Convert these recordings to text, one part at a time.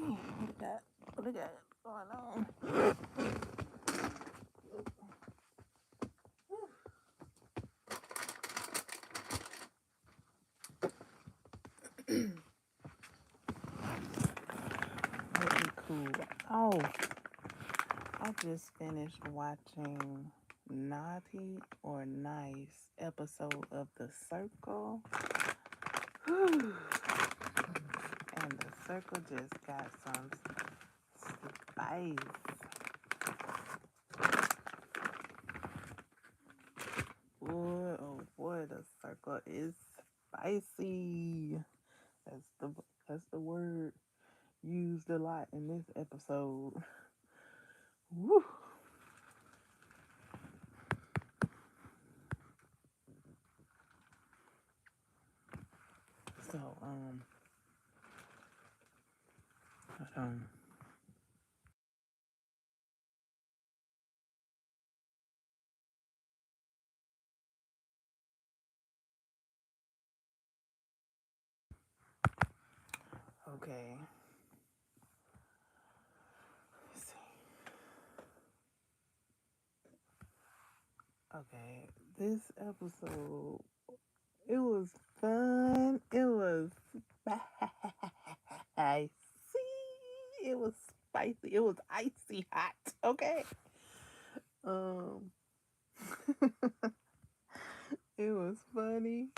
What we got going on? Pretty cool. Oh, I just finished watching Naughty or Nice episode of The Circle. And The Circle just got some spice. Boy, oh boy, The Circle is spicy. That's the word used a lot in this episode. Woo. So, hold on. Okay. Let's see. Okay. This episode, it was fun. It was spicy. It was spicy. It was icy hot. Okay. Um, it was funny.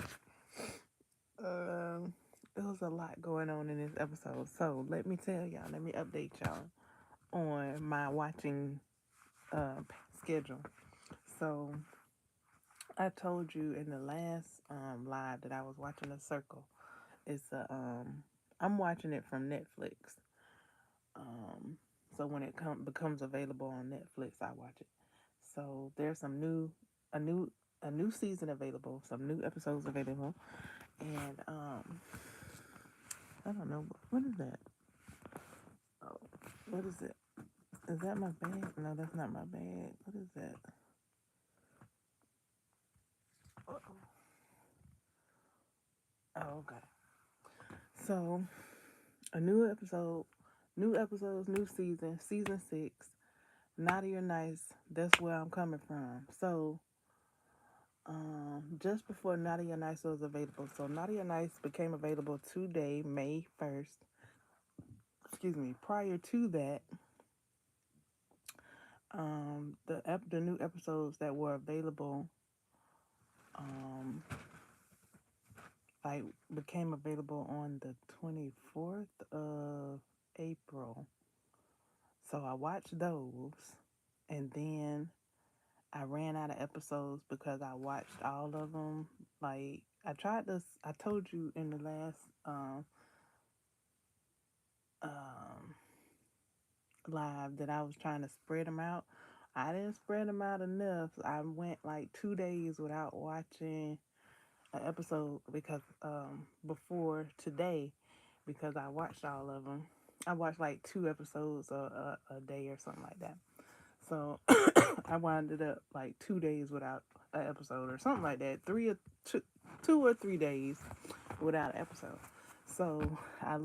There was a lot going on in this episode. So let me tell y'all. Let me update y'all on my watching schedule. So I told you in the last live that I was watching The Circle. It's I'm watching it from Netflix. So when it becomes available on Netflix, I watch it. So there's a new season available, some new episodes available, and I don't know what is that. Oh, what is it? Is that my bag? No, that's not my bag. What is that? Oh, okay. So a new episodes, new season 6. Naughty or Nice, that's where I'm coming from. So, just before Naughty or Nice was available, so Naughty or Nice became available today, May 1st. Excuse me. Prior to that, the new episodes that were available, um, like became available on the 24th of April. So I watched those, and then I ran out of episodes because I watched all of them. Like I tried this. I told you in the last um, live that I was trying to spread them out. I didn't spread them out enough. I went like 2 days without watching an episode because before today, because I watched all of them. I watched like 2 episodes a day or something like that. So I wound up like 2 days without an episode or something like that. 2 or 3 days without an episode. So I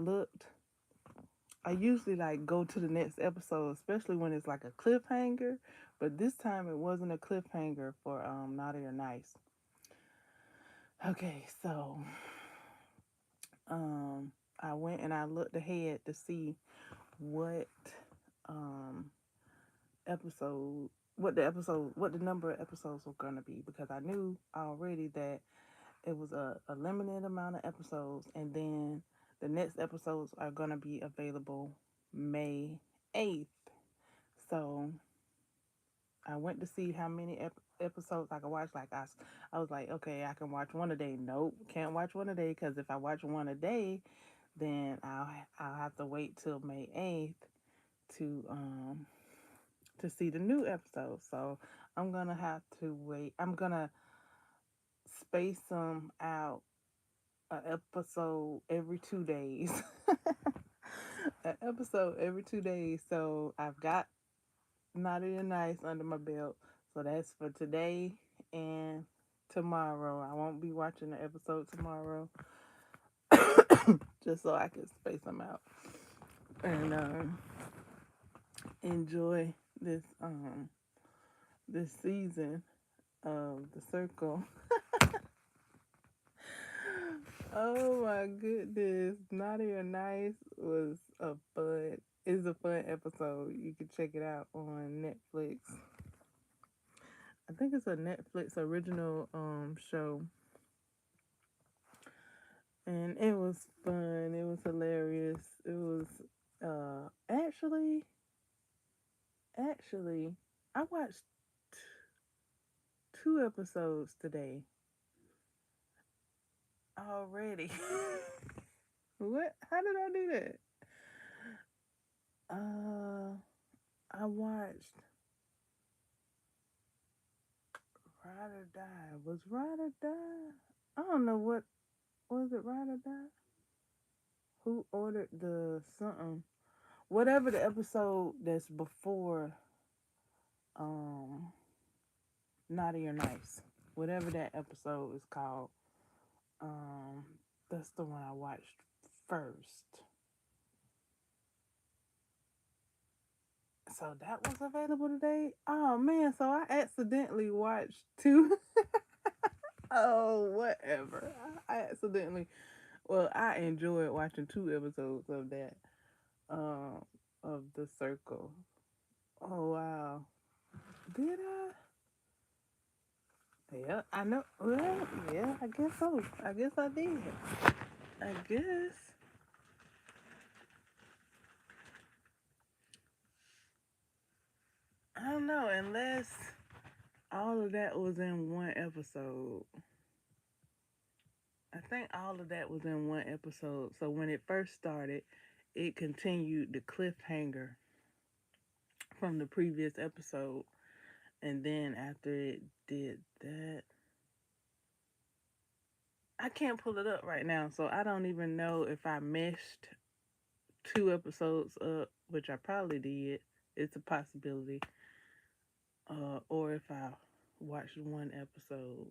usually like go to the next episode, especially when it's like a cliffhanger. But this time it wasn't a cliffhanger for Naughty or Nice. Okay, so I went and I looked ahead to see what um episode what the number of episodes were gonna be, because I knew already that it was a limited amount of episodes, and then the next episodes are gonna be available May 8th. So I went to see how many episodes I could watch. Like I was like, okay, I can watch one a day. Nope, can't watch one a day, because if I watch one a day, then I'll have to wait till May 8th to see the new episode. So I'm gonna have to wait. I'm gonna space them out, an episode every 2 days. An episode every 2 days. So I've got Naughty and Nice under my belt. So that's for today and tomorrow. I won't be watching the episode tomorrow, just so I can space them out. and enjoy this season of The Circle. Oh my goodness, Naughty or Nice was a fun is a fun episode. You can check it out on Netflix. I think it's a Netflix original show, and it was fun. It was hilarious. It was actually I watched two episodes today already. What? How did I do that? Uh, I watched Ride or Die. Was Ride or Die? I don't know what was it. Ride or Die? Who ordered the something? Whatever the episode that's before um Naughty or Nice. Whatever that episode is called. Um, that's the one I watched first. So that was available today. Oh man, so I accidentally watched two. Oh, whatever. I accidentally. Well, I enjoyed watching two episodes of that. Of The Circle. Oh wow. Did I? Yeah, I know. Well, yeah, I guess so. I guess I did. I guess. I don't know, unless all of that was in one episode. I think all of that was in one episode. So when it first started, it continued the cliffhanger from the previous episode. And then after it did that, I can't pull it up right now. So I don't even know if I meshed two episodes up, which I probably did. It's a possibility. Or if I watched one episode.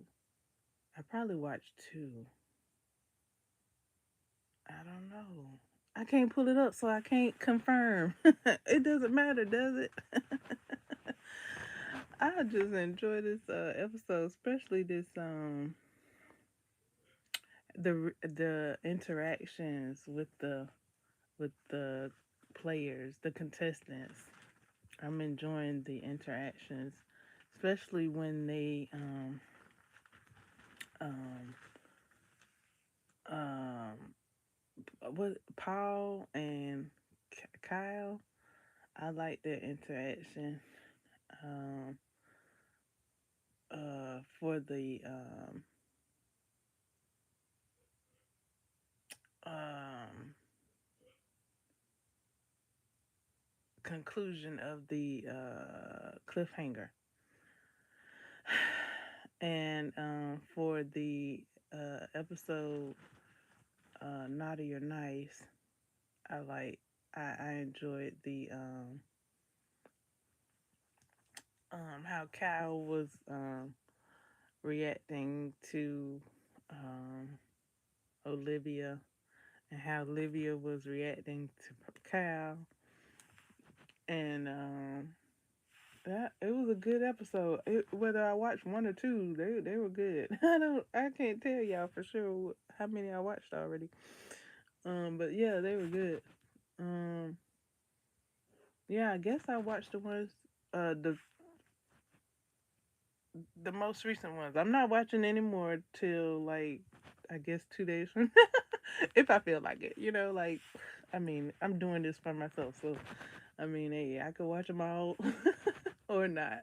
I probably watched two. I don't know. I can't pull it up, so I can't confirm. It doesn't matter, does it? I just enjoy this episode, especially this the interactions with the players, the contestants. I'm enjoying the interactions, especially when they um um what Paul and Kyle. I like their interaction. Um, for the um, conclusion of the cliffhanger, and for the episode Naughty or Nice, I like. I enjoyed the how Kyle was reacting to um, Olivia, and how Olivia was reacting to Kyle, and that it was a good episode. Whether I watched one or two, they were good. I can't tell y'all for sure how many I watched already. But yeah, they were good. Um, yeah, I guess I watched the ones the most recent ones. I'm not watching anymore till like I guess 2 days from if I feel like it. Like I mean, I'm doing this for myself, so I mean, hey, I could watch them all or not.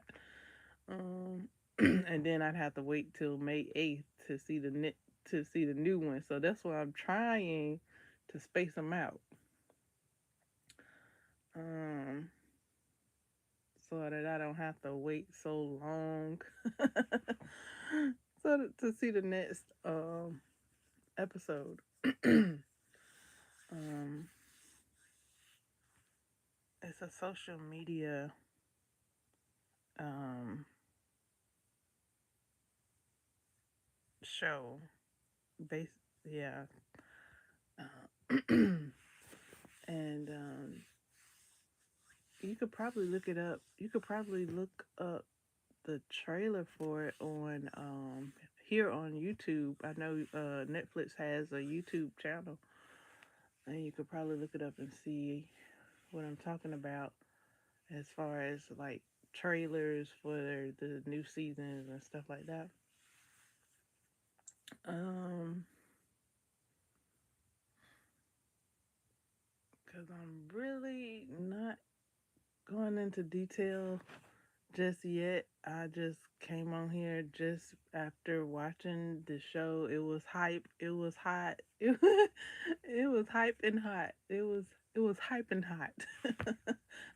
Um, and then I'd have to wait till May 8th to see to see the new one. So that's why I'm trying to space them out. Um, so that I don't have to wait so long. So to see the next episode. um, it's a social media um show based, yeah. Uh, And you could probably look it up. You could probably look up the trailer for it on here on YouTube. I know Netflix has a YouTube channel, and you could probably look it up and see what I'm talking about as far as like trailers for the new seasons and stuff like that. Um, because I'm really not going into detail just yet. I just came on here just after watching the show. It was hype. It was hot. It was hype and hot. It was hype and hot.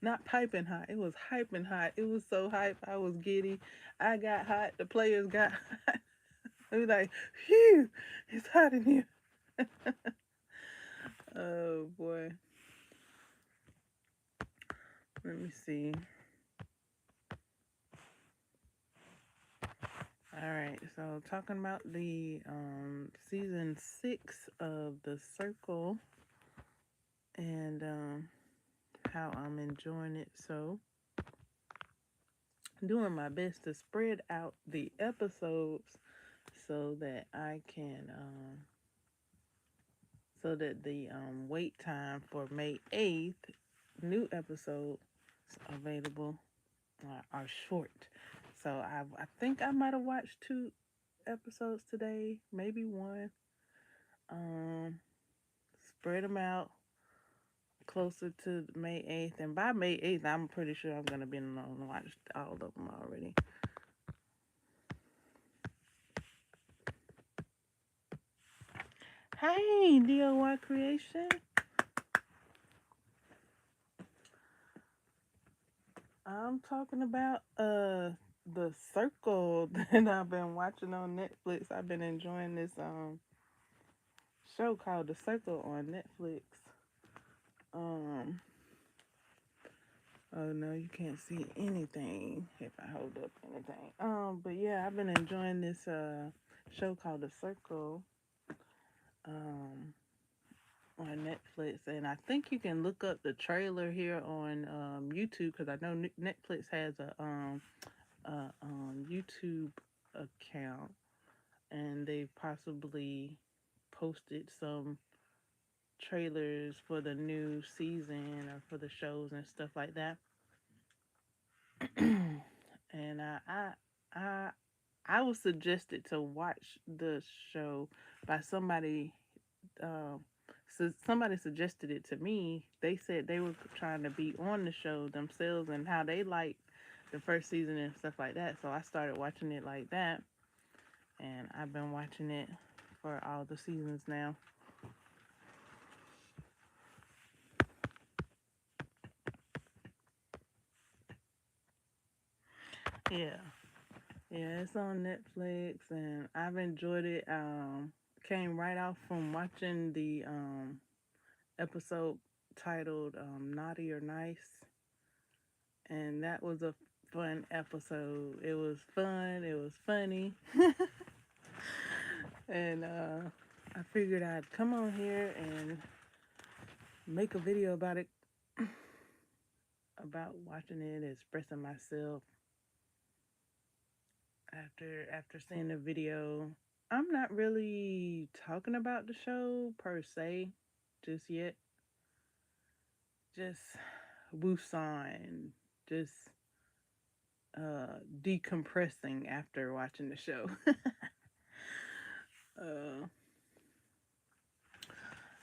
Not piping hot. It was hype and hot. It was so hype. I was giddy. I got hot. The players got hot. It was like, phew, it's hot in here. Oh boy. Let me see. All right, so talking about the season 6 of The Circle and how I'm enjoying it. So, doing my best to spread out the episodes so that I can, so that the wait time for May 8th, new episodes available are short. So, I think I might have watched 2 episodes today, maybe one. Um, Spread them out closer to May 8th. And by May 8th, I'm pretty sure I'm going to be on watch all of them already. Hey, DIY Creation. I'm talking about The Circle that I've been watching on Netflix. I've been enjoying this show called The Circle on Netflix. Um Oh no, you can't see anything if I hold up anything. But yeah, I've been enjoying this show called The Circle um on Netflix, and I think you can look up the trailer here on YouTube because I know Netflix has a YouTube account, and they possibly posted some trailers for the new season or for the shows and stuff like that. And I I was suggested to watch the show by somebody. Um, so somebody suggested it to me. They said they were trying to be on the show themselves and how they liked the first season and stuff like that. So I started watching it like that, and I've been watching it for all the seasons now. Yeah, yeah, it's on Netflix, and I've enjoyed it. Came right off from watching the episode titled Naughty or Nice, and that was a fun episode. It was fun, it was funny, and I figured I'd come on here and make a video about it, about watching it, expressing myself after seeing the video. I'm not really talking about the show per se just yet. Just woosah, just decompressing after watching the show. uh,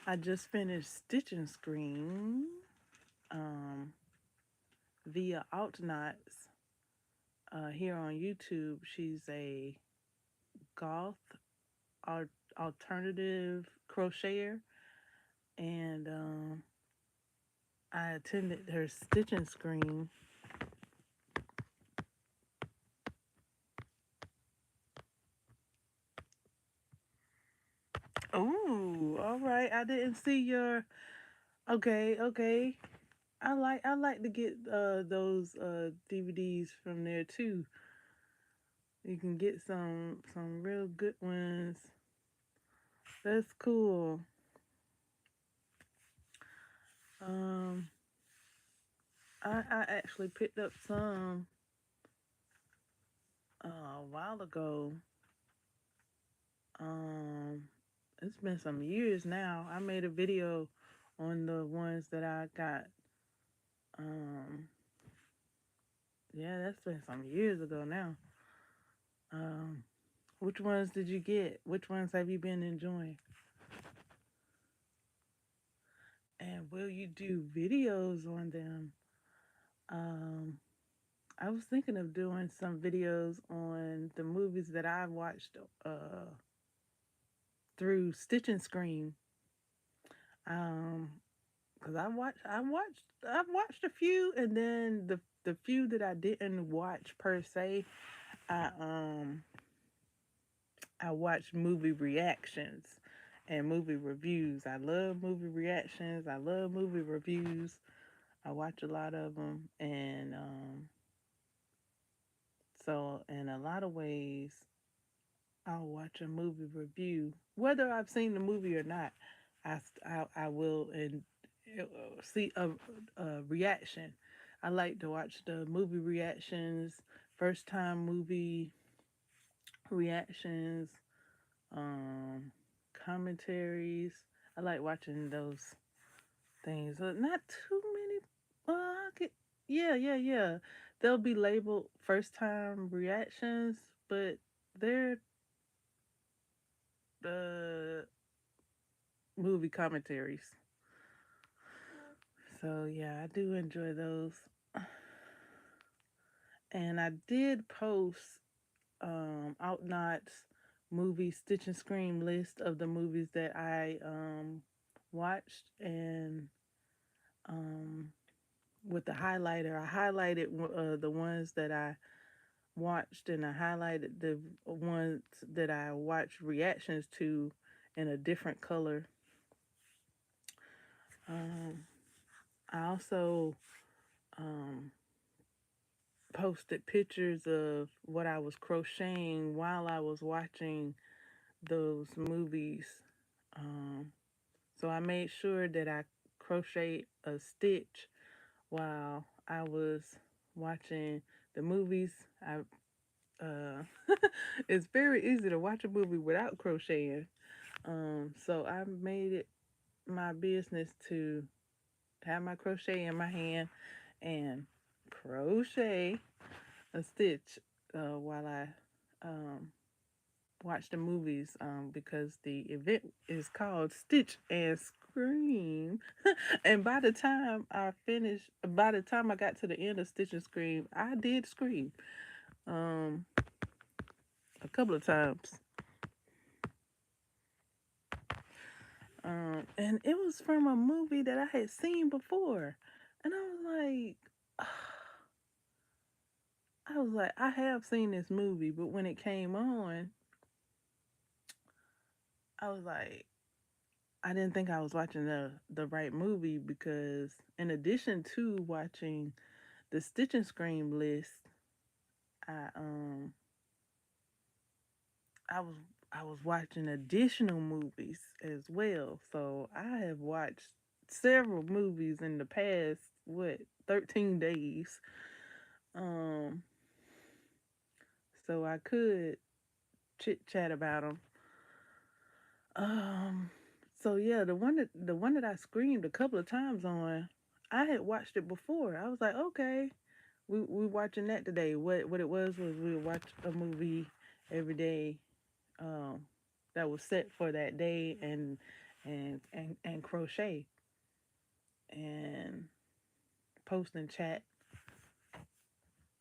I just finished stitching screen um, via Altnots here on YouTube. She's a goth alternative crocheter, and I attended her stitching screen. Oh, all right. I didn't see your. Okay, okay. I like to get those DVDs from there too. You can get some real good ones. That's cool. Um, I actually picked up some a while ago. Um, it's been some years now. I made a video on the ones that I got. Um, yeah, that's been some years ago now. Um, which ones did you get? Which ones have you been enjoying? And will you do videos on them? Um, I was thinking of doing some videos on the movies that I watched through Stitch and Scream. Um, because I've watched a few, and then the few that I didn't watch per se, I um I watched movie reactions and movie reviews. I love movie reactions. I love movie reviews. I watch a lot of them, and so in a lot of ways, I'll watch a movie review, whether I've seen the movie or not. I will and see a reaction. I like to watch the movie reactions, first time movie reactions, um, commentaries. I like watching those things. Not too many. I could, yeah. They'll be labeled first time reactions, but they're the movie commentaries. So yeah, I do enjoy those. And I did post Outnot's movie Stitch and Scream list of the movies that I watched, and um, with the highlighter, I highlighted the ones that I watched, and I highlighted the ones that I watched reactions to in a different color. Um, I also um, posted pictures of what I was crocheting while I was watching those movies. Um, so I made sure that I crocheted a stitch while I was watching the movies. I it's very easy to watch a movie without crocheting. So I made it my business to have my crochet in my hand and crochet a stitch while I um, watch the movies because the event is called Stitch and Scream. And by the time I got to the end of Stitch and Scream, I did scream um, a couple of times. And it was from a movie that I had seen before. And I was like, I have seen this movie, but when it came on, I was like, I didn't think I was watching the right movie because in addition to watching the Stitch and Scream list, I um I was I was watching additional movies as well. So I have watched several movies in the past 13 days. Um so I could chit chat about them. Um so yeah, the one that I screamed a couple of times on, I had watched it before. I was like, okay, we watching that today. What it was we would watch a movie every day, um, that was set for that day, and crochet and post and chat,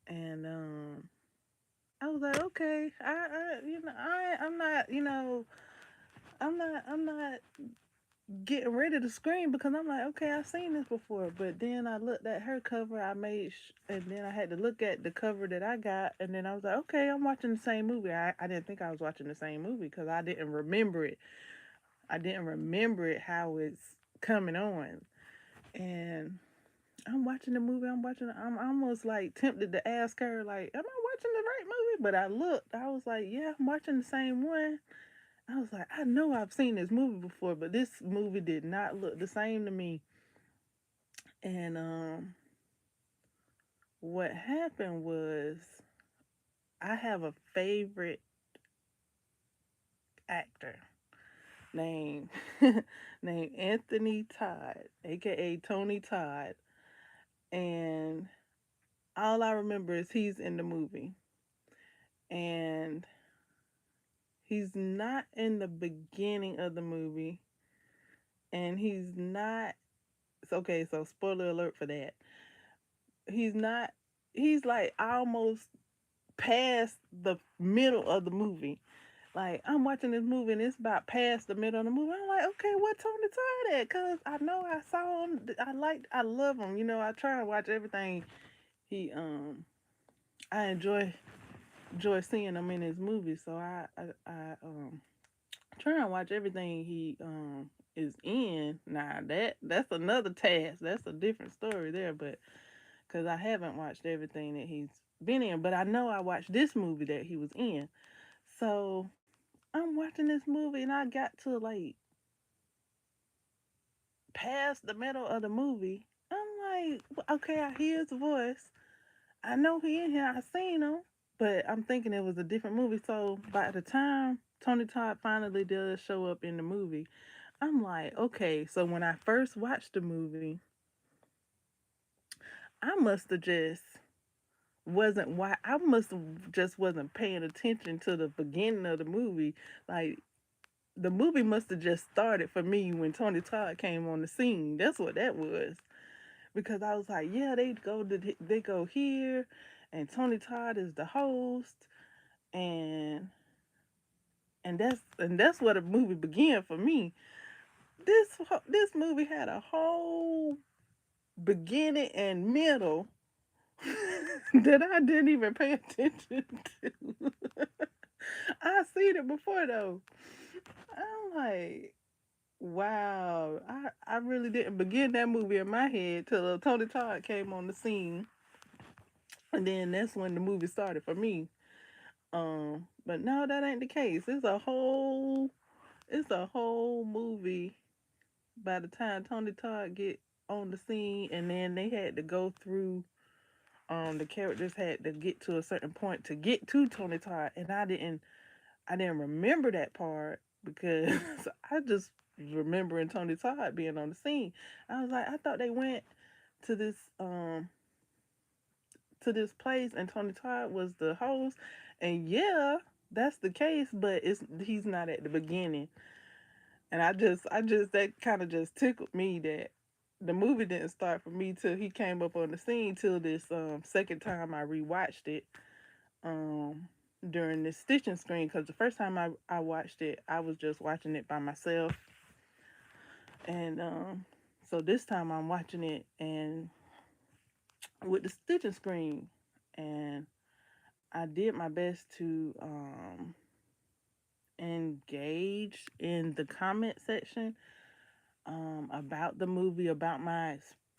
and I was like, okay, I'm not getting ready to scream because I'm like, okay, I've seen this before. But then I looked at her cover, and then I had to look at the cover that I got, and then I was like, okay, I'm watching the same movie. I didn't think I was watching the same movie because I didn't remember it. I didn't remember it how it's coming on, and I'm watching the movie. I'm almost like tempted to ask her, like, am I watching the right movie? But I looked. I was like, yeah, I'm watching the same one. I was like, I know I've seen this movie before, but this movie did not look the same to me. And what happened was I have a favorite actor named named Anthony Todd, aka Tony Todd, and all I remember is he's in the movie, and he's not in the beginning of the movie, and he's not. It's okay, so spoiler alert for that. He's not. He's like almost past the middle of the movie. Like I'm watching this movie and it's about past the middle of the movie. I'm like, okay, what Tony Todd at? Cause I know I saw him. I love him. You know, I try and watch everything he I enjoy seeing him in his movies. So I try and watch everything he is in. Now that's another task. That's a different story there, but because I haven't watched everything that he's been in, but I know I watched this movie that he was in. So I'm watching this movie and I got to like past the middle of the movie. I'm like, okay, I hear his voice. I know he in here. I seen him, but I'm thinking it was a different movie. So by the time Tony Todd finally does show up in the movie, I'm like, okay. So when I first watched the movie, I must have just wasn't why I must have just wasn't paying attention to the beginning of the movie. Like the movie must have just started for me when Tony Todd came on the scene. That's what that was. Because I was like, yeah, they go here, and Tony Todd is the host, and that's where the movie began for me. This movie had a whole beginning and middle that I didn't even pay attention to. I seen it before though. I'm like, wow, I really didn't begin that movie in my head till Tony Todd came on the scene, and then that's when the movie started for me. But no, that ain't the case. It's a whole movie by the time Tony Todd get on the scene, and then they had to go through. The characters had to get to a certain point to get to Tony Todd, and I didn't remember that part because I just remembering Tony Todd being on the scene. I was like, I thought they went to this place and Tony Todd was the host, and yeah, that's the case, but he's not at the beginning. And I just that kind of just tickled me that the movie didn't start for me till he came up on the scene till this second time I rewatched it um during the stitching screen, because the first time I watched it I was just watching it by myself, and so this time I'm watching it and with the stitching screen, and I did my best to engage in the comment section about the movie, about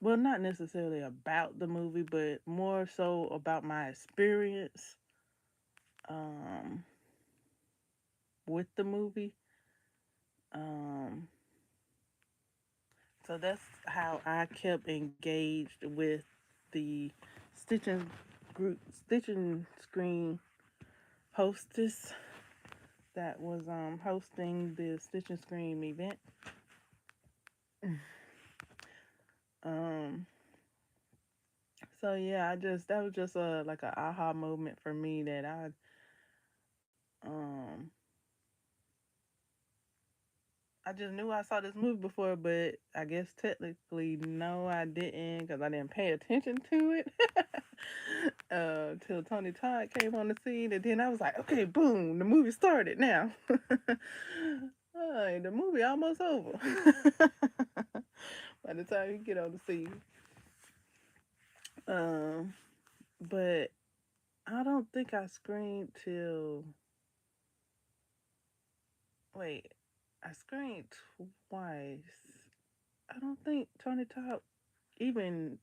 well, not necessarily about the movie, but more so about my experience um, with the movie. Um, so that's how I kept engaged with the stitching stitching screen hostess that was hosting the stitching screen event. Um, so yeah, that was just a like a aha moment for me that um I just knew I saw this movie before, but I guess technically no, I didn't because I didn't pay attention to it till Tony Todd came on the scene, and then I was like, okay, boom, the movie started now. Alright, the movie almost over. By the time you get on the scene, um, but I don't think I screened till wait, I screened twice. I don't think Tony Todd even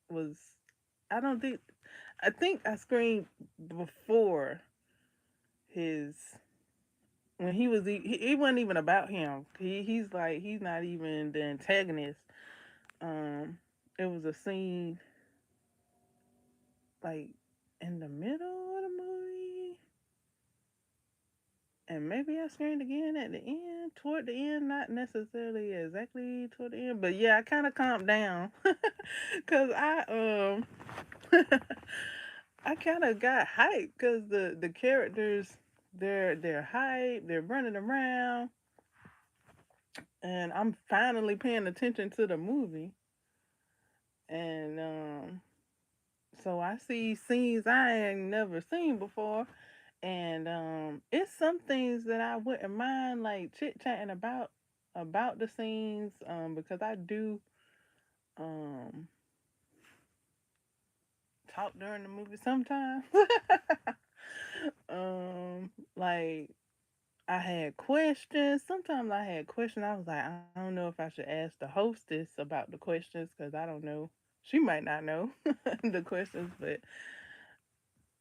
was I don't think I think I screamed before his when he was it wasn't even about him. He's not even the antagonist. Um it was a scene like in the middle of the movie, and maybe I screamed again at the end, toward the end, not necessarily exactly toward the end, but yeah, I kind of calmed down because I kind of got hyped because the characters they're hyped, they're running around, and I'm finally paying attention to the movie, and so I see scenes I ain't never seen before, and it's some things that I wouldn't mind like chit chatting about the scenes, because I do um talk during the movie sometimes. Like I had questions. Sometimes I had questions. I was like, I don't know if I should ask the hostess about the questions because I don't know. She might not know the questions, but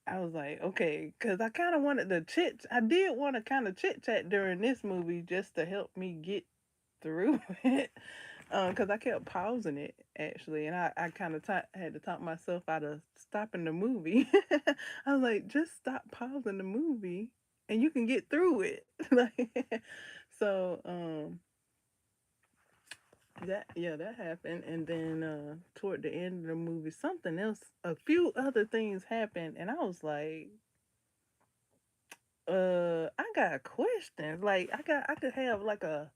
I was like, okay, because I kind of wanted to chit. I did want to kind of chit chat during this movie just to help me get through it. Because I kept pausing it actually, and I kind of had to talk myself out of stopping the movie. I was like, just stop pausing the movie, and you can get through it. Like, so that yeah, that happened, and then toward the end of the movie, something else, a few other things happened, and I was like, I got questions. Like, I could have like a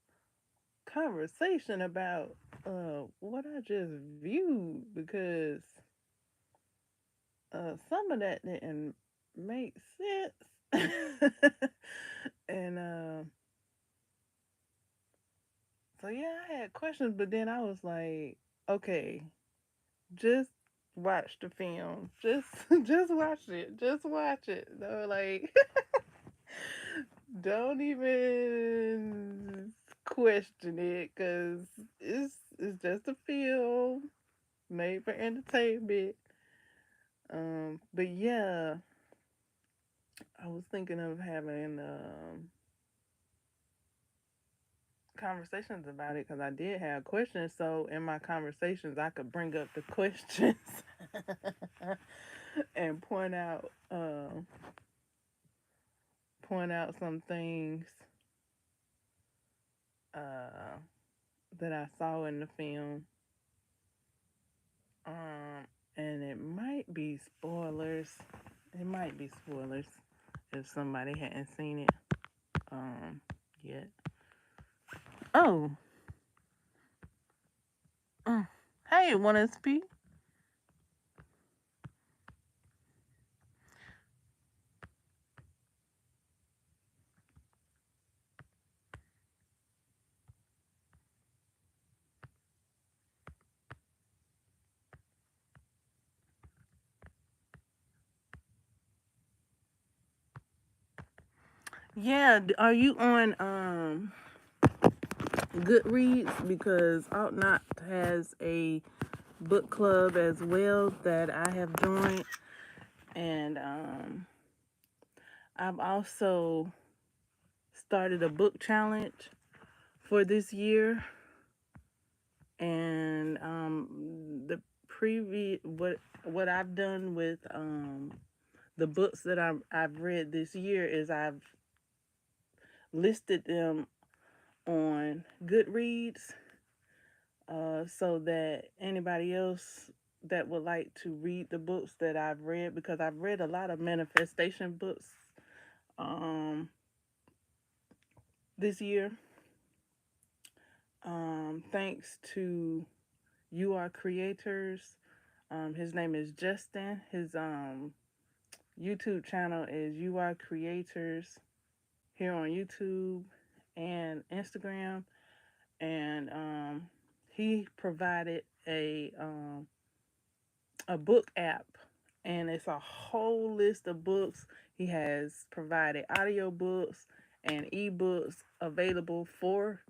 conversation about what I just viewed because some of that didn't make sense. And so yeah, I had questions, but then I was like, okay, just watch the film. Just just watch it. Just watch it. No, like don't even question it cuz it's just a film made for entertainment. But yeah, I was thinking of having conversations about it because I did have questions. So in my conversations, I could bring up the questions and point out some things uh, that I saw in the film. Um, and it might be spoilers. It might be spoilers if somebody hadn't seen it um, yet. Oh, mm. Hey, wanna speak? Yeah, are you on Goodreads? Because Outnot has a book club as well that I have joined, and I've also started a book challenge for this year, and the previous what I've done with the books that I've read this year is I've listed them on Goodreads, so that anybody else that would like to read the books that I've read, because I've read a lot of manifestation books um, this year. Thanks to You Are Creators. His name is Justin. His YouTube channel is You Are Creators here on YouTube and Instagram. And he provided a book app, and it's a whole list of books. He has provided audio books and ebooks available for.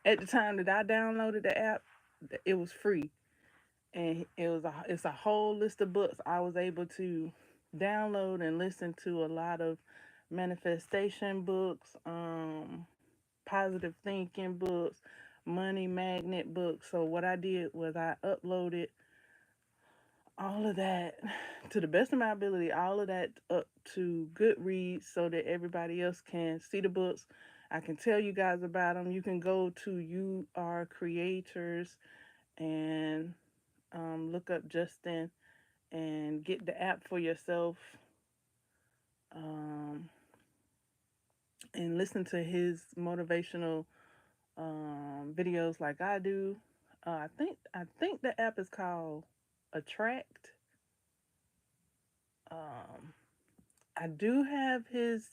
At the time that I downloaded the app, it was free, and it's a whole list of books I was able to download and listen to. A lot of manifestation books, positive thinking books, money magnet books. So what I did was I uploaded. all of that, to the best of my ability, all of that up to Goodreads so that everybody else can see the books. I can tell you guys about them. You can go to You Are Creators and look up Justin and get the app for yourself, um, and listen to his motivational videos like I do. I think the app is called Attract. Um, I do have his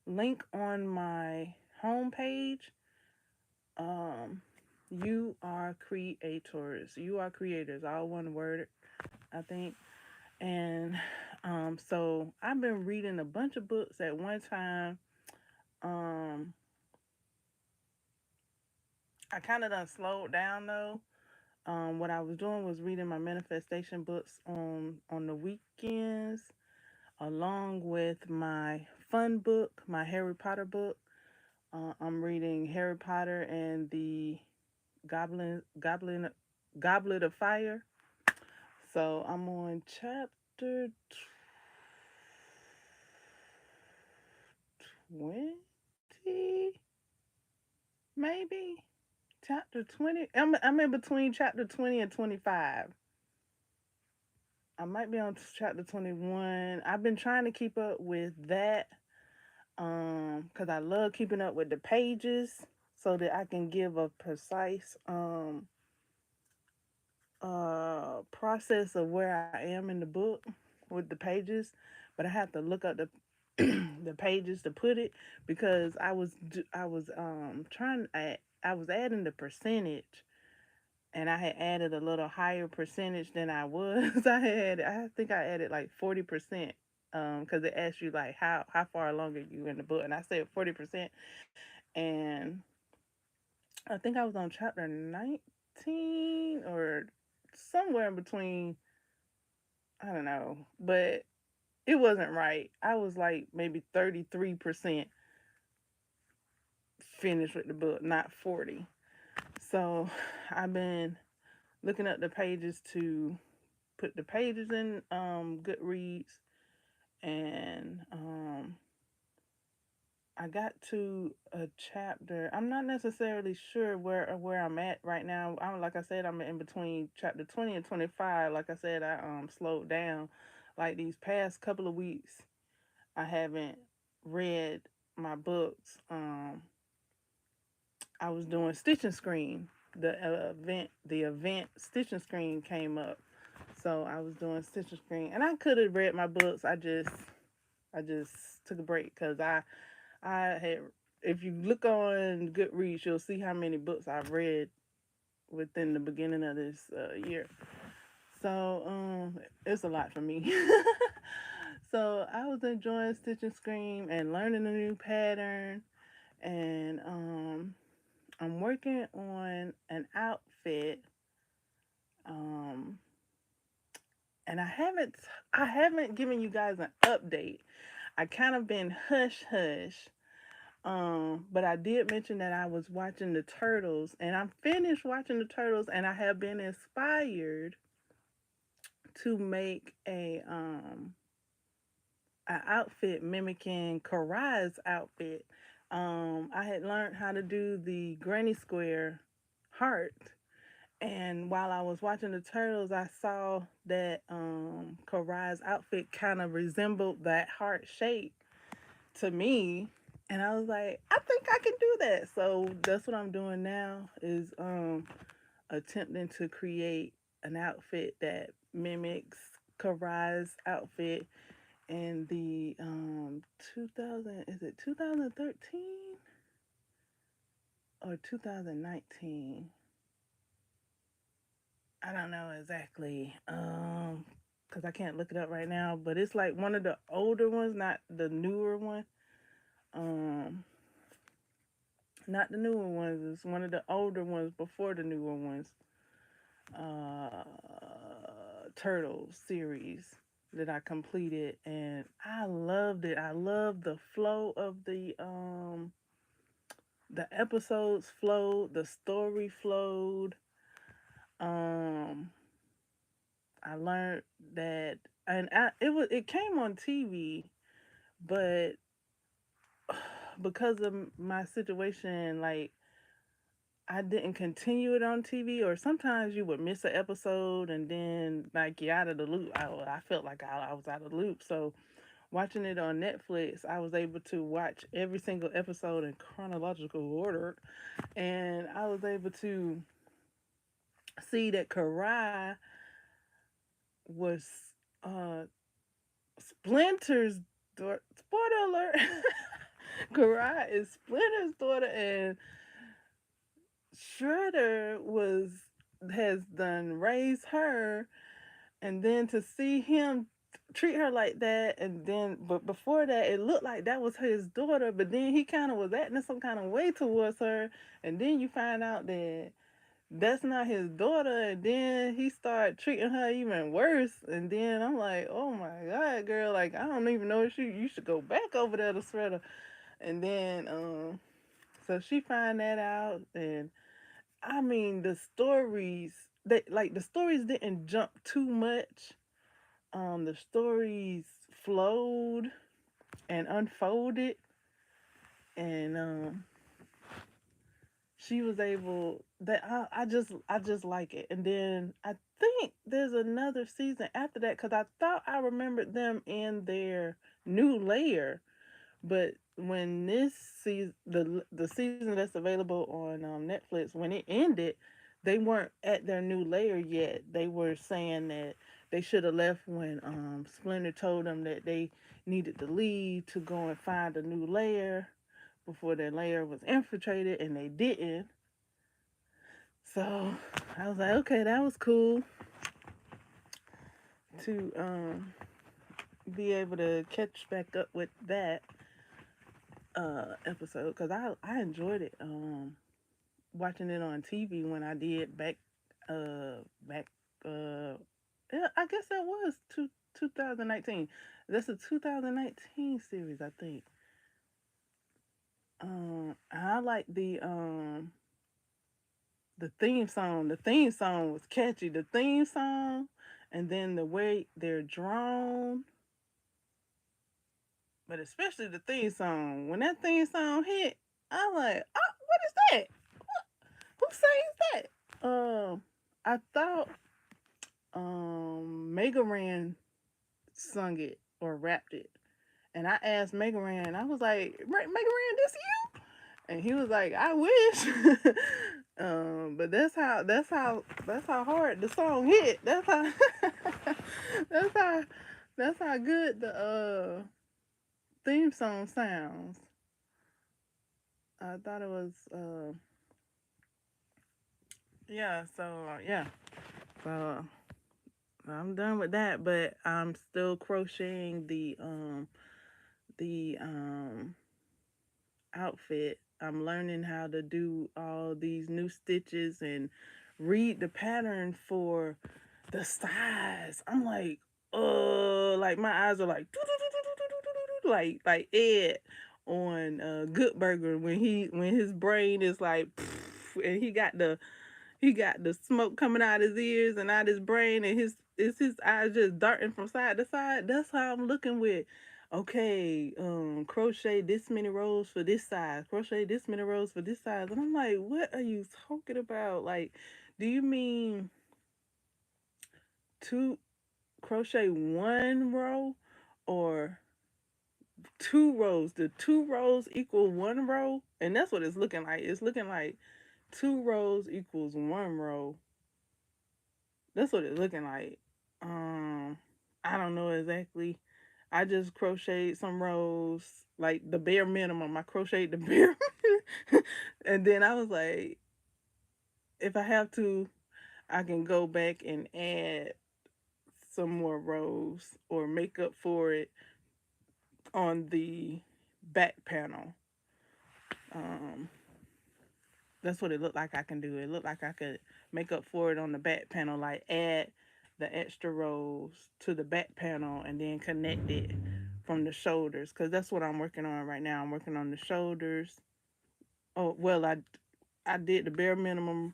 link on my homepage. Um, you are creators. You are creators. All one word, I think. And so I've been reading a bunch of books at one time. Um, I kind of done slowed down though. What I was doing was reading my manifestation books on the weekends, along with my fun book, my Harry Potter book. I'm reading Harry Potter and the Goblin Goblin Goblet of Fire. So I'm on chapter 20, maybe chapter 20. I'm in between chapter 20 and 25. I might be on chapter 21. I've been trying to keep up with that cuz I love keeping up with the pages so that I can give a precise process of where I am in the book with the pages, but I have to look up the the pages to put it because I was I was adding the percentage, and I had added a little higher percentage than I was. I think I added like 40%, because it asks you like how far along are you in the book, and I said 40%, and I think I was on chapter 19 or somewhere in between. I don't know, but it wasn't right. I was like maybe 33% finished with the book, not 40. So I've been looking up the pages to put the pages in Goodreads, and I got to a chapter. I'm not necessarily sure where I'm at right now. Like I said, I'm in between chapter 20 and 25. Like I said, I slowed down. Like these past couple of weeks, I haven't read my books. I was doing Stitch and Scream. The event Stitch and Scream came up, so I was doing Stitch and Scream, and I could have read my books. I just took a break because I had. If you look on Goodreads, you'll see how many books I've read within the beginning of this year. So it's a lot for me. So I was enjoying Stitch and Scream and learning a new pattern, and I'm working on an outfit, um, and I haven't given you guys an update. I kind of been hush hush. But I did mention that I was watching the Turtles, and I'm finished watching the Turtles, and I have been inspired to make a outfit mimicking Karai's outfit. I had learned how to do the Granny Square heart, and while I was watching the Turtles, I saw that Karai's outfit kind of resembled that heart shape to me, and I was like, I think I can do that. So that's what I'm doing now is attempting to create an outfit that mimics Karai's outfit in the 2000, is it 2013 or 2019? I don't know exactly. Cuz I can't look it up right now, but it's like one of the older ones, not the newer one. Um Not the newer ones, it's one of the older ones before the newer ones. Uh Turtles series that I completed, and I loved it. I loved the flow of the episodes flowed, the story flowed. Um I learned that, and it came on TV, but because of my situation, like I didn't continue it on TV, or sometimes you would miss an episode and then like you're out of the loop. I felt like I was out of the loop. So watching it on Netflix, I was able to watch every single episode in chronological order, and I was able to see that Karai was uh, Splinter's daughter. Spoiler alert! Karai is Splinter's daughter, and Shredder was has done raised her, and then to see him treat her like that, and then but before that it looked like that was his daughter, but then he kind of was acting some kind of way towards her, and then you find out that that's not his daughter, and then he started treating her even worse, and then I'm like, oh my god, girl, like I don't even know if you should go back over there to Shredder. And then so she find that out, and I mean the stories, the stories didn't jump too much. The stories flowed and unfolded, and she was able that I just like it. And then I think there's another season after that, because I thought I remembered them in their new layer. But when this season, the season that's available on Netflix, when it ended, they weren't at their new layer yet. They were saying that they should have left when Splinter told them that they needed to leave to go and find a new layer before their layer was infiltrated, and they didn't. So I was like, okay, that was cool to be able to catch back up with that episode, because I enjoyed it. Watching it on TV when I did back uh yeah, I guess that was 2019. That's a 2019 series, I think. I like the theme song. The theme song was catchy. The theme song, and then the way they're drawn, but especially the theme song. When that theme song hit, I'm like, oh, what is that? Who sings that? I thought Mega Ran sung it or rapped it, and I asked Mega Ran. I was like, Mega Ran, this you? And he was like, I wish. But that's how hard the song hit. That's how that's how good the theme song sounds. I thought it was yeah. So yeah. So I'm done with that, but I'm still crocheting the outfit. I'm learning how to do all these new stitches and read the pattern for the size. I'm like my eyes are like like Ed on Good Burger when his brain is like and he got the smoke coming out his ears and out his brain, and his eyes just darting from side to side. That's how I'm looking with. Okay, crochet this many rows for this size, crochet this many rows for this size. And I'm like, what are you talking about? Like, do you mean two crochet one row, or two rows? The two rows equal one row? And that's what it's looking like. It's looking like two rows equals one row. That's what it's looking like. Um, I don't know exactly. I just crocheted some rows, like the bare minimum. I crocheted the bare, and then I was like, if I have to, I can go back and add some more rows or make up for it on the back panel. Um, that's what it looked like I can do. It looked like I could make up for it on the back panel, like add the extra rows to the back panel and then connect it from the shoulders, because that's what I'm working on right now. I'm working on the shoulders. Oh well, I did the bare minimum.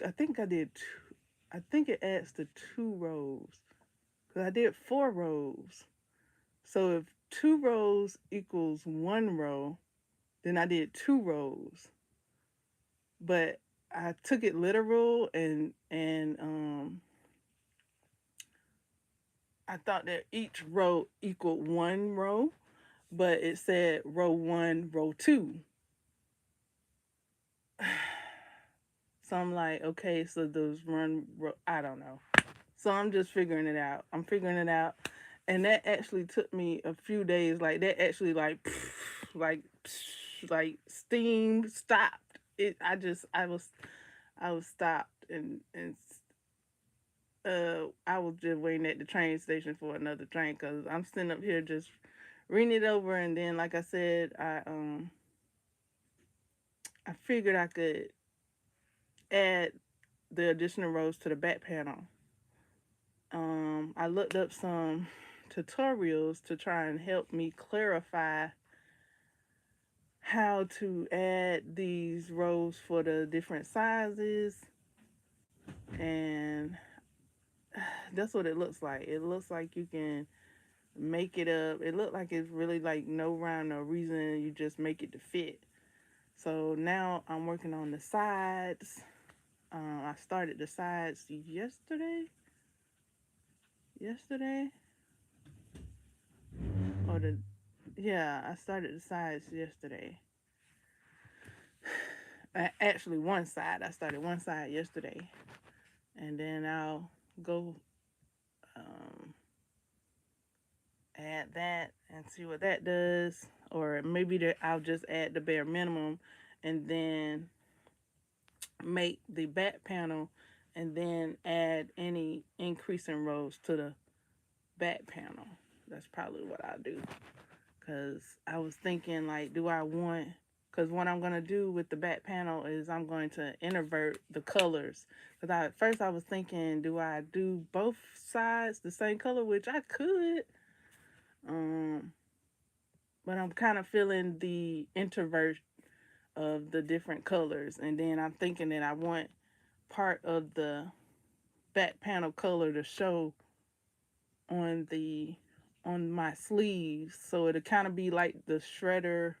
I think I did two. I think it adds to 2 rows. Because I did 4 rows. So if 2 rows equals 1 row, then I did 2 rows. But I took it literal and I thought that each row equaled 1 row, but it said row 1, row 2. So I'm like, okay, so those I don't know. So I'm just figuring it out. I'm figuring it out. And that actually took me a few days. Like that actually like like steam stopped. I was stopped and I was just waiting at the train station for another train because I'm sitting up here just reading it over, and then like I said, I figured I could add the additional rows to the back panel. I looked up some tutorials to try and help me clarify how to add these rows for the different sizes, and that's what it looks like. It looks like you can make it up. It looked like it's really like no rhyme, no reason. You just make it to fit. So now I'm working on the sides. I started the sides yesterday. Yesterday, or the yeah, I started the sides yesterday. Actually, one side. I started one side yesterday, and then I'll go um, add that and see what that does, or maybe I'll just add the bare minimum, and then make the back panel, and then add any increasing rows to the back panel. That's probably what I'll do. Because I was thinking, like, do I want, because what I'm going to do with the back panel is I'm going to invert the colors. Because at first I was thinking, do I do both sides the same color, which I could. But I'm kind of feeling the introvert of the different colors. And then I'm thinking that I want part of the back panel color to show on the on my sleeves, so it'll kind of be like the shredder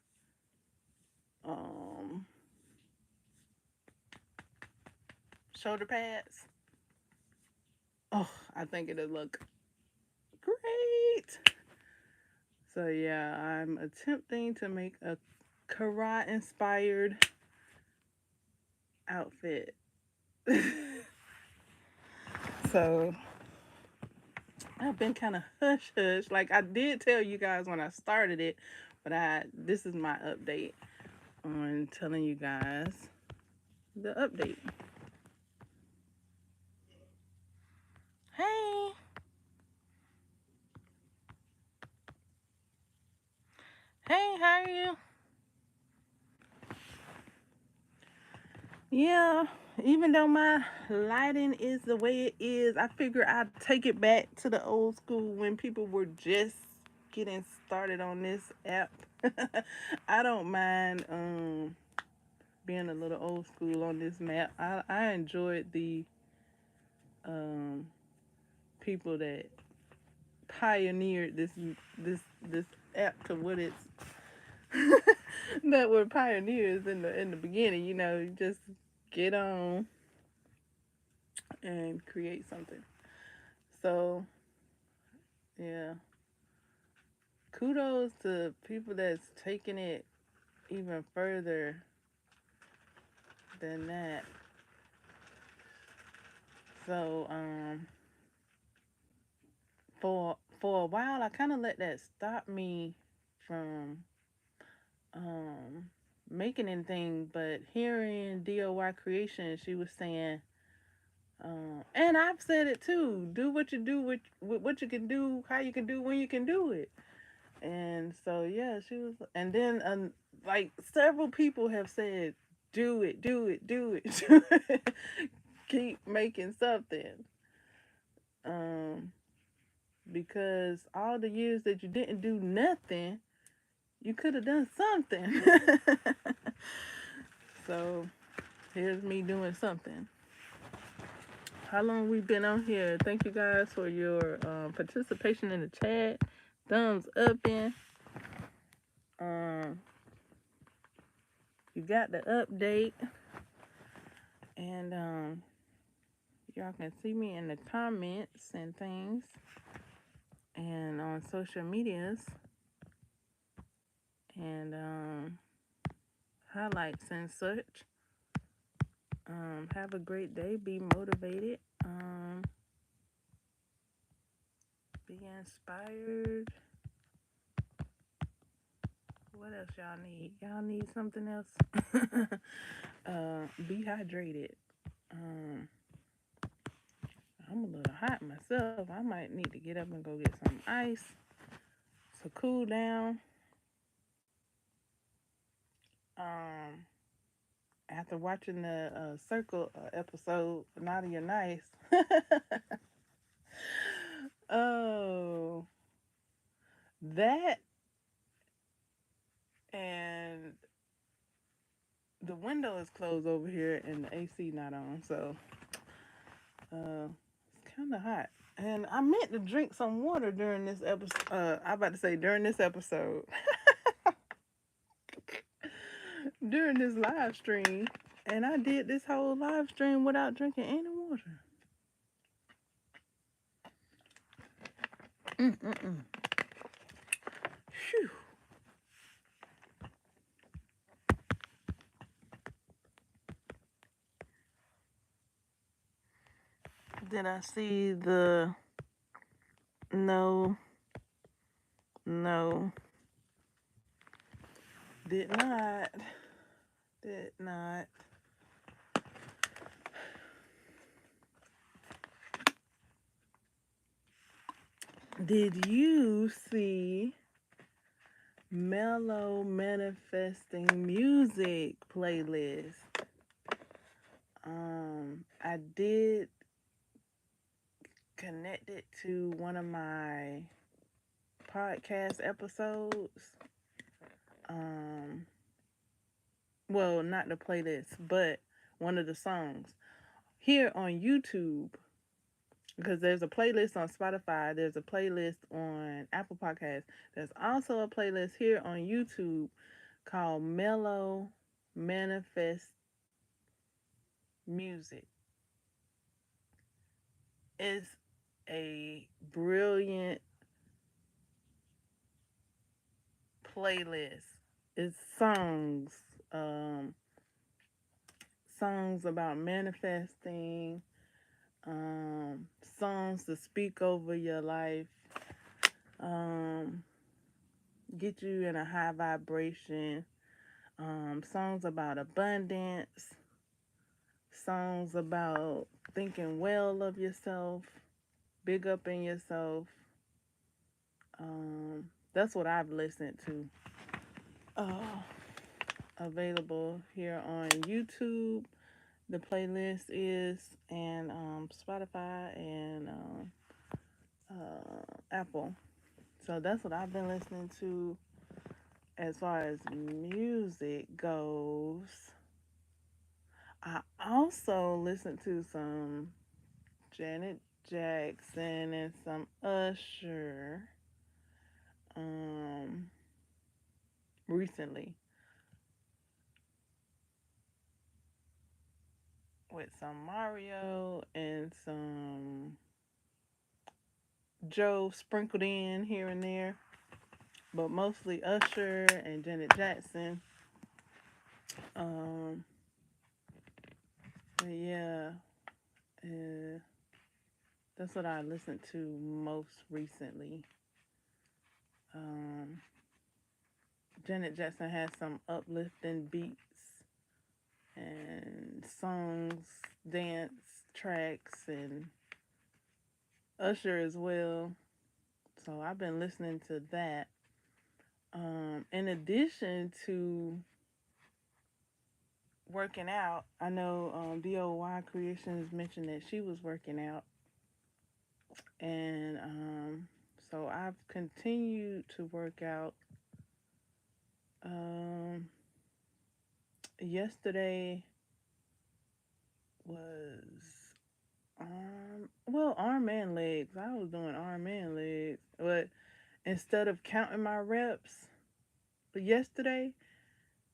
um shoulder pads. Oh, I think it'll look great. So yeah, I'm attempting to make a Kara inspired outfit. So I've been kind of hush hush. Like I did tell you guys when I started it, but this is my update on telling you guys the update. Hey, hey, how are you? Yeah, even though my lighting is the way it is, I figure I'd take it back to the old school when people were just getting started on this app. I don't mind being a little old school on this map. I enjoyed the um people that pioneered this app to what it's that were pioneers in the beginning. You just get on and create something. So yeah, kudos to people that's taking it even further than that. So for a while, I kind of let that stop me from um making anything. But hearing DOY creation, she was saying, and I've said it too. Do what you do with what you can do, how you can do, when you can do it. And so yeah, she was, and then like several people have said, do it, do it, do it, keep making something. Um, because all the years that you didn't do nothing, you could have done something. So here's me doing something. how long we've been on here. Thank you guys for your participation in the chat. Thumbs up in. Um, you got the update, and y'all can see me in the comments and things, and on social medias, and highlights and such. Have a great day. Be motivated. Be inspired. What else y'all need? Y'all need something else? Be hydrated. I'm a little hot myself. I might need to get up and go get some ice to cool down. After watching the Circle episode, Naughty or Nice. Oh, that and the window is closed over here and the AC not on, so it's kind of hot. And I meant to drink some water during this episode. I about to say during this episode, during this live stream, and I did this whole live stream without drinking any water. Phew. Did I see the no? No. Did not. Did not. Did you see Mellow Manifesting Music playlist? I did connect it to one of my podcast episodes. Well, not the playlist, but one of the songs here on YouTube, because there's a playlist on Spotify, there's a playlist on Apple Podcasts, there's also a playlist here on YouTube called Mellow Manifest Music. It's a brilliant playlist. It's songs, songs about manifesting, songs to speak over your life, get you in a high vibration, songs about abundance, songs about thinking well of yourself, big up in yourself. That's what I've listened to. Available here on YouTube. The playlist is, and Spotify and Apple. So that's what I've been listening to as far as music goes. I also listened to some Janet Jackson and some Usher recently, with some Mario and some Joe sprinkled in here and there, but mostly Usher and Janet Jackson. But yeah, that's what I listened to most recently. Janet Jackson has some uplifting beats and songs, dance tracks, and Usher as well. So I've been listening to that. In addition to working out, I know DOY Creations mentioned that she was working out. And so I've continued to work out. Yesterday was well, arm and legs. I was doing arm and legs, but instead of counting my reps yesterday,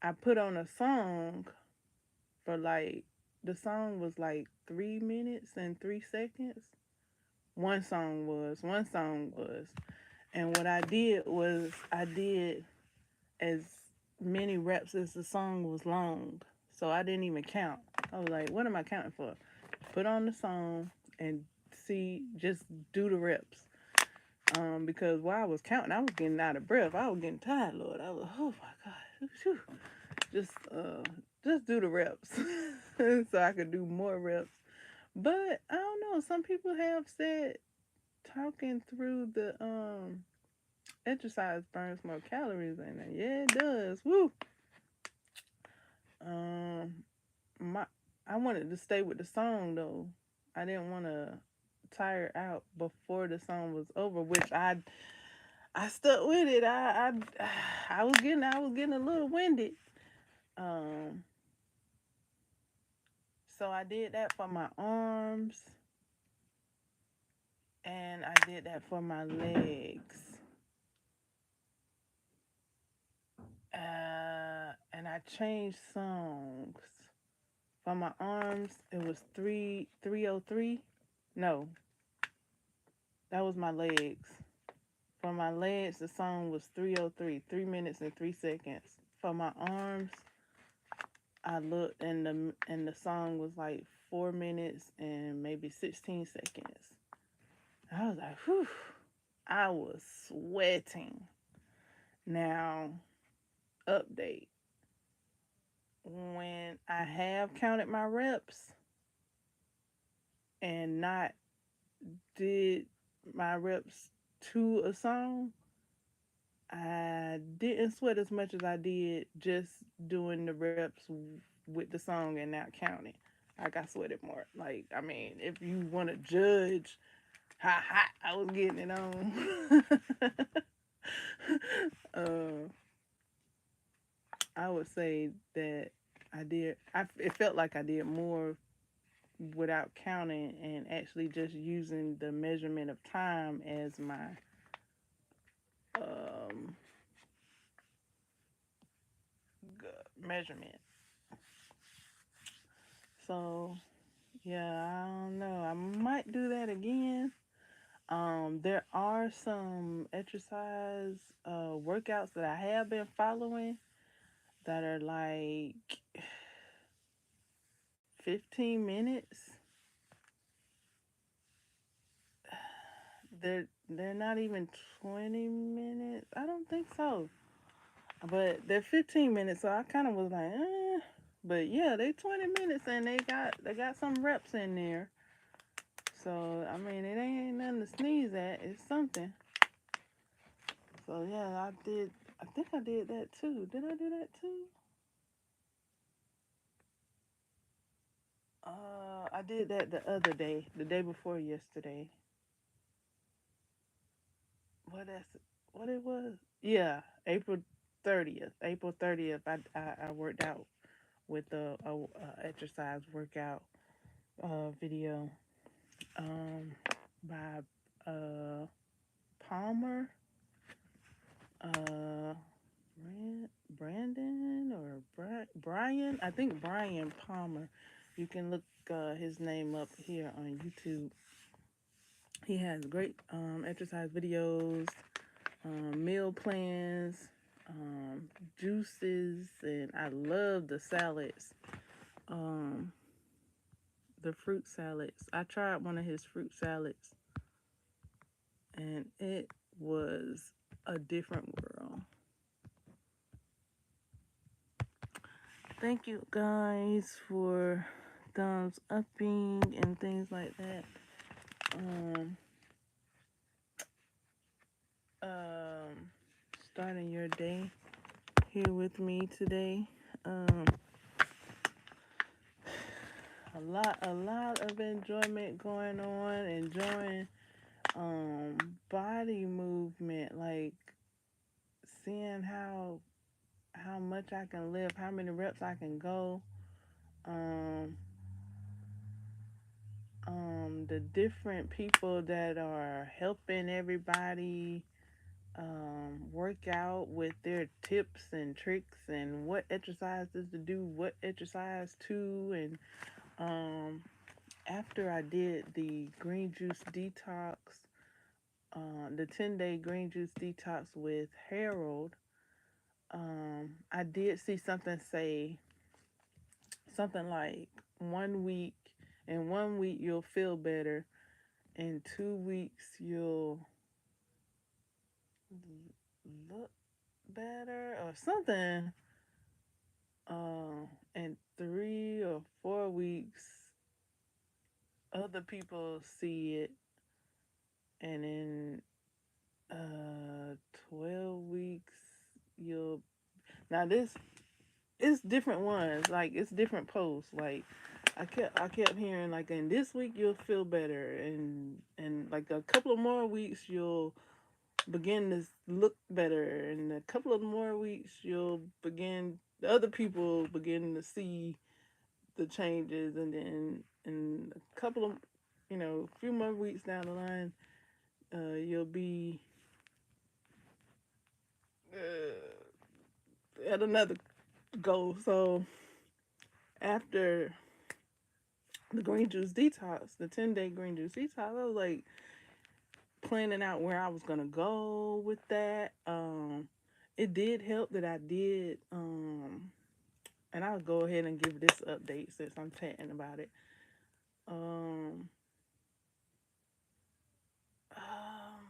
I put on a song for like the song was like 3 minutes and 3 seconds. One song was, and what I did was I did as many reps as the song was long, so I didn't even count. I was like, what am I counting for? Put on the song and see, just do the reps. Because while I was counting, I was getting out of breath. I was getting tired, Lord. I was, oh my God, whew. just just do the reps, so I could do more reps. But I don't know. Some people have said talking through the exercise burns more calories, and yeah, it does. Woo. Um, my I wanted to stay with the song though. I didn't want to tire out before the song was over, which I stuck with it. I was getting a little winded. Um, so I did that for my arms, and I did that for my legs. And I changed songs. For my arms, it was 303. No, that was my legs. For my legs, the song was 303, 3 minutes and 3 seconds. For my arms, I looked and the song was like 4 minutes and maybe 16 seconds. I was like, whew. I was sweating. Now, update. When I have counted my reps and not did my reps to a song, I didn't sweat as much as I did just doing the reps with the song and not counting. Like I sweated more. Like, I mean, if you want to judge how hot I was getting it on, uh, I would say that I did. It felt like I did more without counting and actually just using the measurement of time as my um, measurement. So yeah, I don't know. I might do that again. There are some exercise workouts that I have been following that are like 15 minutes. They're not even 20 minutes. I don't think so. But they're 15 minutes, so I kind of was like, eh. But yeah, they 20 minutes and they got some reps in there. So I mean, it ain't nothing to sneeze at. It's something. So yeah, I did. I think I did that too. Did I do that too? I did that the other day, the day before yesterday. What that's what it was? Yeah, April 30th. April 30th. I worked out with a exercise workout video by Palmer, uh, Brandon or Brian. I think Brian Palmer. You can look his name up here on YouTube. He has great exercise videos, meal plans, juices, and I love the salads. Um, the fruit salads. I tried one of his fruit salads, and it was a different world. Thank you guys for thumbs upping and things like that. Um, um, Starting your day here with me today. Um, a lot of enjoyment going on. Enjoying body movement, like seeing how much I can lift, how many reps I can go. Um, the different people that are helping everybody work out with their tips and tricks and what exercises to do, what exercise to. And um, after I did the green juice detox, the 10-day green juice detox with Harold, I did see something say something like 1 week. In 1 week, you'll feel better. In 2 weeks, you'll look better or something. In 3 or 4 weeks, other people see it, and in 12 weeks, you'll. Now this it's different ones. Like it's different posts. Like I kept hearing like in this week you'll feel better, and like a couple of more weeks you'll begin to look better, and a couple of more weeks you'll begin the other people begin to see the changes, and then in a couple of few more weeks down the line, you'll be at another goal. So after the green juice detox, the 10-day green juice detox, I was like planning out where I was gonna go with that. It did help that I did, and I'll go ahead and give this update since I'm chatting about it. Um, um,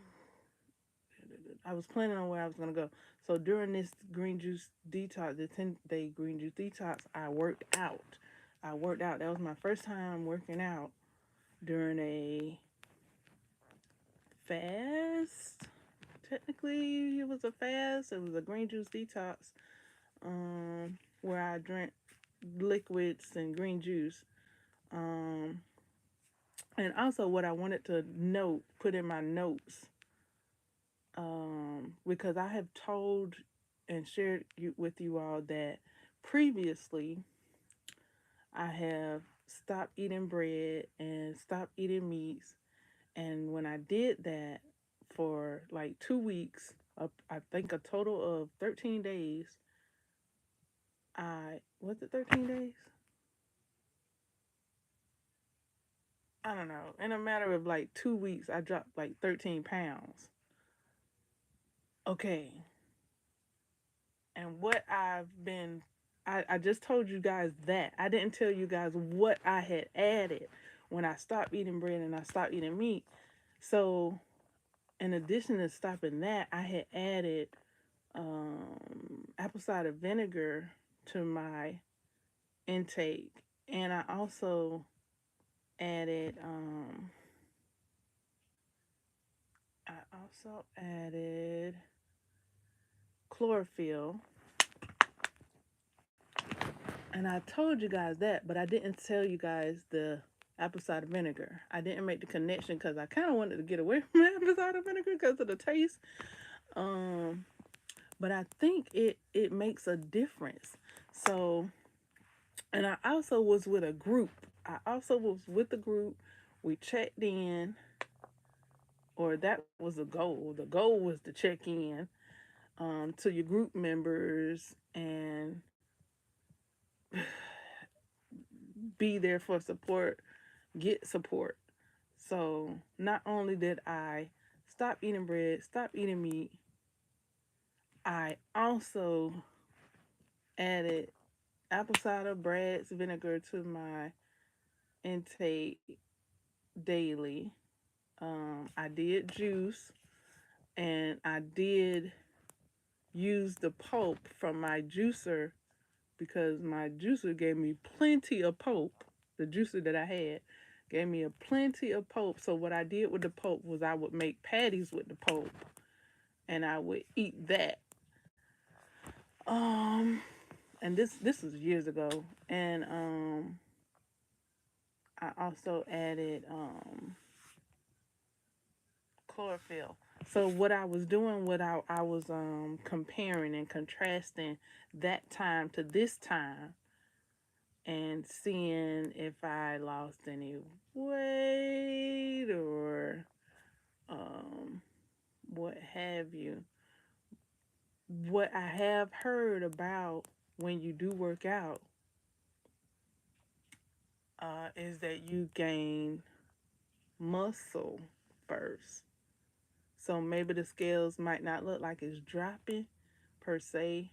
I was planning on where I was gonna go. So during this green juice detox, the 10-day green juice detox, I worked out. I worked out. That was my first time working out during a fast. Technically, it was a fast. It was a green juice detox, where I drank liquids and green juice. Um, and also, what I wanted to put in my notes, because I have told and shared with you all that previously I have stopped eating bread and stopped eating meats. And when I did that for like 2 weeks, I think a total of 13 days, was it 13 days? I don't know. In a matter of like 2 weeks, I dropped like 13 pounds. Okay. And what I just told you guys that. I didn't tell you guys what I had added when I stopped eating bread and I stopped eating meat. So, in addition to stopping that, I had added apple cider vinegar to my intake, and added um, I also added chlorophyll, and I told you guys that, but I didn't tell you guys the apple cider vinegar. I didn't make the connection because I kind of wanted to get away from apple cider vinegar because of the taste. Um, but I think it makes a difference. So, and I also was with a group. I also was with the group. We checked in, or that was the goal. The goal was to check in to your group members and be there for support, get support. So not only did I stop eating bread, stop eating meat, I also added apple cider Brad's vinegar to my intake daily. I did juice, and I did use the pulp from my juicer because my juicer gave me plenty of pulp. The juicer that I had gave me a plenty of pulp. So what I did with the pulp was I would make patties with the pulp, and I would eat that. Um, and this was years ago, and I also added chlorophyll. So what I was doing, I was comparing and contrasting that time to this time, and seeing if I lost any weight or um, what have you. What I have heard about when you do work out is that you gain muscle first. So maybe the scales might not look like it's dropping per se.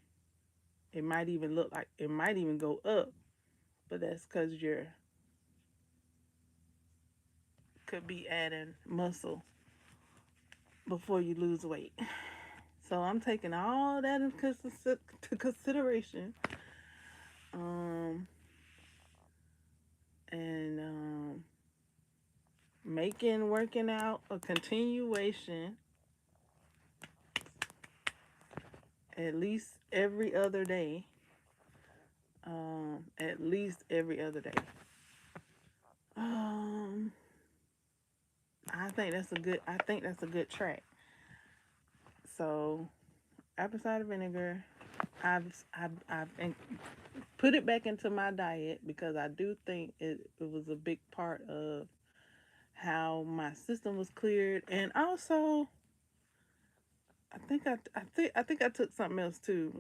It might even look like it might even go up, but that's because you're could be adding muscle before you lose weight. So I'm taking all that into consideration, um, and making working out a continuation at least every other day. At least every other day. Um, I think that's a good track. So apple cider vinegar, I've put it back into my diet because I do think it was a big part of how my system was cleared, and also I think I took something else too,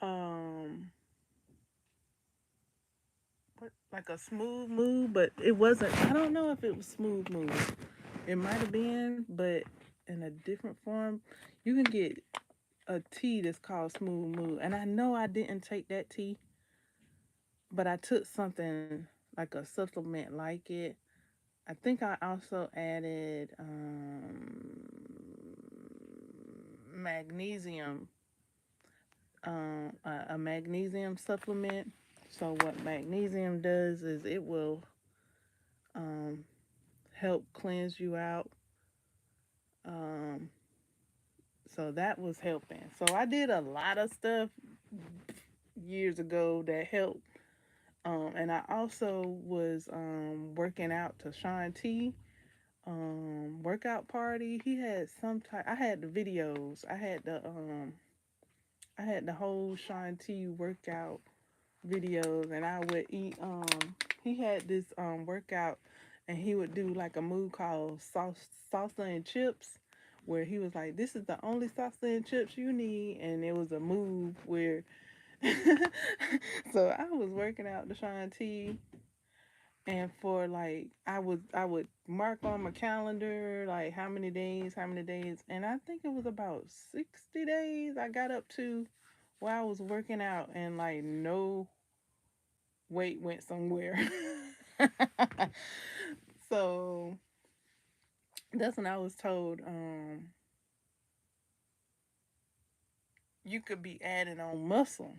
um like a smooth move, but it wasn't. I don't know if it was smooth move. It might have been, but in a different form. You can get a tea that's called smooth move, and I know I didn't take that tea, but I took something like a supplement like it. I think I also added magnesium, a magnesium supplement. So what magnesium does is it will um, help cleanse you out. Um, so that was helping. So I did a lot of stuff years ago that helped. And I also was working out to Sean T workout party. He had some type. I had the videos. I had the whole Sean T workout videos, and I would eat. He had this workout, and he would do like a move called salsa and chips, where he was like, "This is the only salsa and chips you need," and it was a move where. So I was working out the Sean T, and for like I would mark on my calendar like how many days, and I think it was about 60 days I got up to where I was working out and like no weight went somewhere. So that's when I was told you could be adding on muscle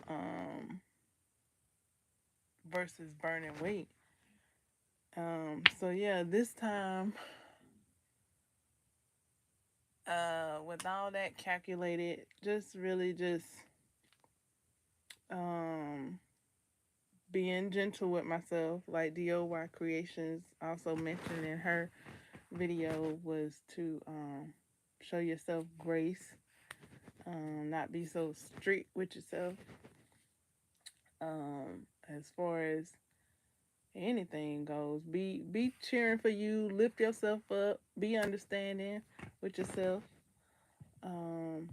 um, versus burning weight. So yeah, this time with all that calculated, just really just um, being gentle with myself, like DOY Creations also mentioned in her video, was to show yourself grace, not be so strict with yourself. As far as anything goes, be cheering for you, lift yourself up, be understanding with yourself. Um,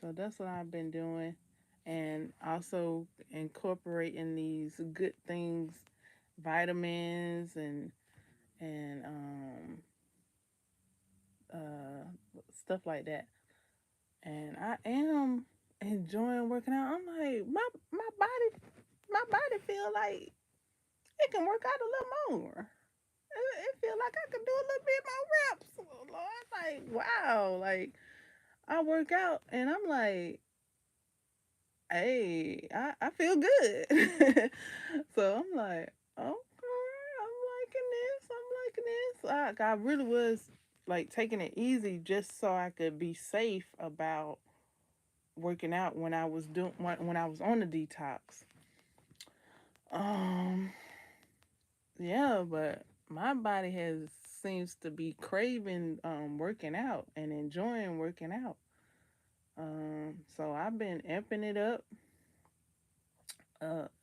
so that's what I've been doing, and also incorporating these good things, vitamins and stuff like that. And I am enjoying working out. I'm like my body feel like it can work out a little more. It feel like I can do a little bit more reps. Oh, Lord, like wow, like I work out and I'm like, hey, I feel good. So I'm like, okay, I'm liking this. I'm liking this. I really was like taking it easy just so I could be safe about working out when I was doing when I was on the detox. Um, yeah, but my body has seems to be craving working out and enjoying working out. So I've been amping it up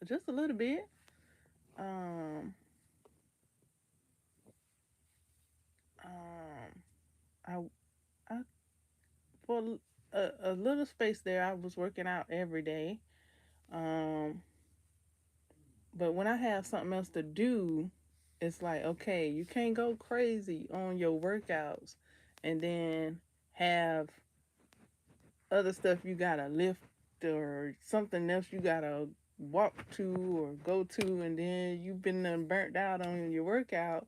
just a little bit. Um, um, I, I for a little space there, I was working out every day. Um, but when I have something else to do, it's like, okay, you can't go crazy on your workouts and then have other stuff you gotta lift or something else you gotta walk to or go to, and then you've been burnt out on your workout.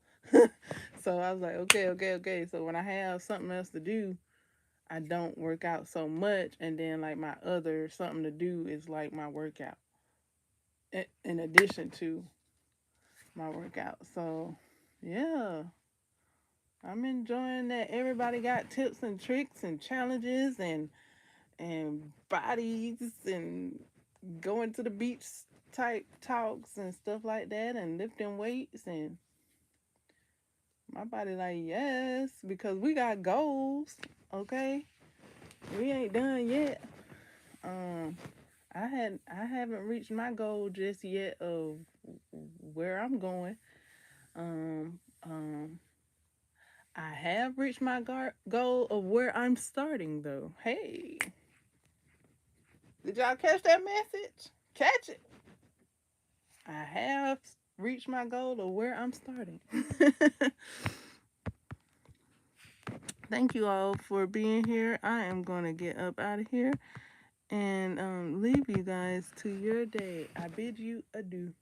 So I was like, okay. So when I have something else to do, I don't work out so much, and then like my other something to do is like my workout in addition to my workout. So yeah, I'm enjoying that everybody got tips and tricks and challenges and bodies and going to the beach type talks and stuff like that and lifting weights, and my body like, yes, because we got goals. Okay, we ain't done yet. um I haven't reached my goal just yet of where I'm going. um um I have reached my goal of where I'm starting, though. Hey, did y'all catch that message? Catch it. I have reached my goal of where I'm starting. Thank you all for being here. I am going to get up out of here and leave you guys to your day. I bid you adieu.